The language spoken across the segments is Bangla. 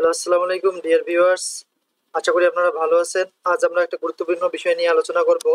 হ্যালো, আসসালামু আলাইকুম ডিয়ার ভিউয়ার্স। আশা করি আপনারা ভালো আছেন। আজ আমরা একটা গুরুত্বপূর্ণ বিষয় নিয়ে আলোচনা করব,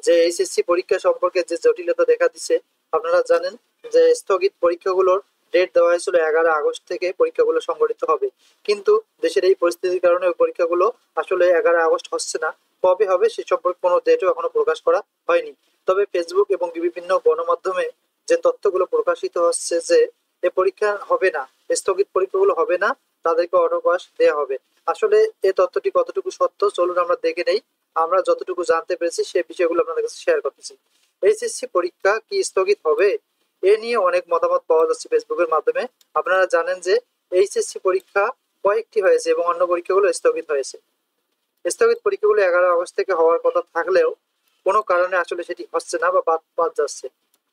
যে এইচএসসি পরীক্ষা সম্পর্কে যে জটিলতা দেখা দিচ্ছে। আপনারা জানেন যে স্থগিত পরীক্ষাগুলোর ডেট দেওয়া হয়েছিল 11 আগস্ট থেকে পরীক্ষাগুলো সংগঠিত হবে, কিন্তু দেশের এই পরিস্থিতির কারণে ওই পরীক্ষাগুলো আসলে 11 আগস্ট হচ্ছে না। কবে হবে সে সম্পর্কে কোনো ডেটও এখনো প্রকাশ করা হয়নি। তবে ফেসবুক এবং বিভিন্ন গণমাধ্যমে যে তথ্যগুলো প্রকাশিত হচ্ছে যে এ পরীক্ষা হবে না, স্থগিত পরীক্ষাগুলো হবে না, তাদেরকে অটোপাস দেওয়া হবে। আসলে এই তথ্যটি কতটুকু সত্য চলুন আমরা দেখে নেই। আমরা যতটুকু জানতে পেরেছি সেই বিষয়গুলো আপনাদের কাছে শেয়ার করতেছি। এইচএসসি পরীক্ষা কি স্থগিত হবে, এ নিয়ে অনেক মতামত পাওয়া যাচ্ছে ফেসবুকের মাধ্যমে। আপনারা জানেন যে এইচএসসি পরীক্ষা কয়েকটি হয়েছে এবং অন্য পরীক্ষাগুলো স্থগিত হয়েছে। স্থগিত পরীক্ষাগুলো 11 আগস্ট থেকে হওয়ার কথা থাকলেও কোনো কারণে আসলে সেটি হচ্ছে না বা বাদ বাদ যাচ্ছে।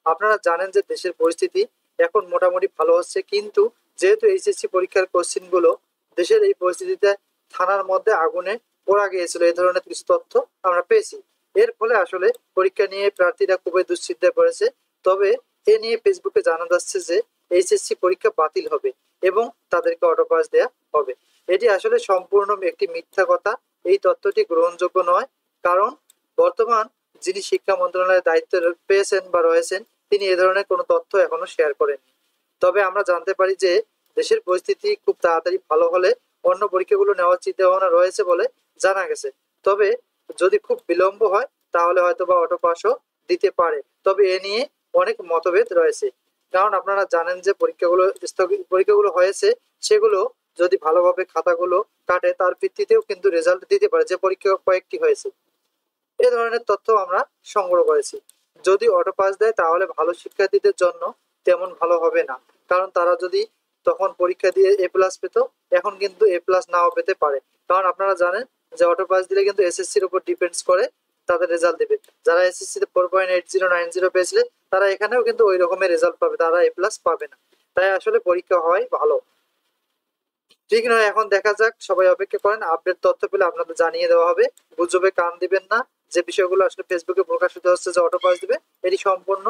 আপনারা জানেন যে দেশের পরিস্থিতি এখন মোটামুটি ভালো হচ্ছে, কিন্তু যেহেতু এইচএসসি পরীক্ষার কোশ্চিন গুলো দেশের এই পরিস্থিতিতে থানার মধ্যে আগুনে পোড়া গিয়েছিল, এই ধরনের কিছু তথ্য আমরা পেয়েছি। এর ফলে আসলে পরীক্ষা নিয়ে প্রার্থীরা খুবই দুশ্চিন্তায় পড়েছে। তবে এ নিয়ে ফেসবুকে জানা যাচ্ছে যে এইচএসসি পরীক্ষা বাতিল হবে এবং তাদেরকে অটোপাস দেওয়া হবে। এটি আসলে সম্পূর্ণ একটি মিথ্যা কথা। এই তথ্যটি গ্রহণযোগ্য নয়, কারণ বর্তমান যিনি শিক্ষা মন্ত্রণালয়ের দায়িত্ব পেয়েছেন বা রয়েছেন, তিনি এ ধরনের কোনো তথ্য এখনো শেয়ার করেননি। তবে আমরা জানতে পারি যে দেশের পরিস্থিতি খুব তাড়াতাড়ি ভালো হলে অন্য পরীক্ষাগুলো নেওয়ার চিন্তা ভাবনা রয়েছে বলে জানা গেছে। তবে যদি খুব বিলম্ব হয় তাহলে হয়তো বা অটো পাসও দিতে পারে। তবে এ নিয়ে অনেক মতভেদ রয়েছে, কারণ আপনারা জানেন যে পরীক্ষাগুলো হয়েছে, সেগুলো যদি ভালোভাবে খাতাগুলো কাটে তার ভিত্তিতেও কিন্তু রেজাল্ট দিতে পারে যে পরীক্ষা কয়েকটি হয়েছে। এ ধরনের তথ্য আমরা সংগ্রহ করেছি। যদি অটো পাস দেয় তাহলে ভালো শিক্ষার্থীদের জন্য তেমন ভালো হবে না, কারণ তারা যদি তখন পরীক্ষা দিয়ে এ প্লাস পেত, এখন কিন্তু এ প্লাস নাও পেতে পারে। কারণ আপনারা জানেন যে অটো পাস দিলে কিন্তু এসএসসির উপর ডিপেন্ডস করে তাদের রেজাল্ট দেবে। যারা এসএসসিতে 4.8090 পেয়েছিলেন তারা এখানেও কিন্তু ওই রকমের রেজাল্ট পাবে, তারা এ প্লাস পাবে না। তাই আসলে পরীক্ষা হয় ভালো, ঠিক নয়। এখন দেখা যাক, সবাই অপেক্ষা করেন, আপডেট তথ্য পেলে আপনাদের জানিয়ে দেওয়া হবে। গুজবে কান দিবেন না। যে বিষয়গুলো আসলে ফেসবুকে প্রকাশিত হচ্ছে যে অটো পাস দিবে, এটি সম্পূর্ণ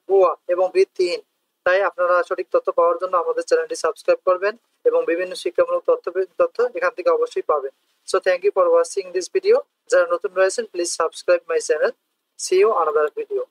ভুয়া এবং ভিত্তিহীন। তাই আপনারা সঠিক তথ্য পাওয়ার জন্য আমাদের চ্যানেলটি সাবস্ক্রাইব করবেন এবং বিভিন্ন শিক্ষামূলক তথ্য এখান থেকে অবশ্যই পাবেন। So thank you for watching this video. যারা নতুন রয়েছেন please subscribe my channel. See you another video.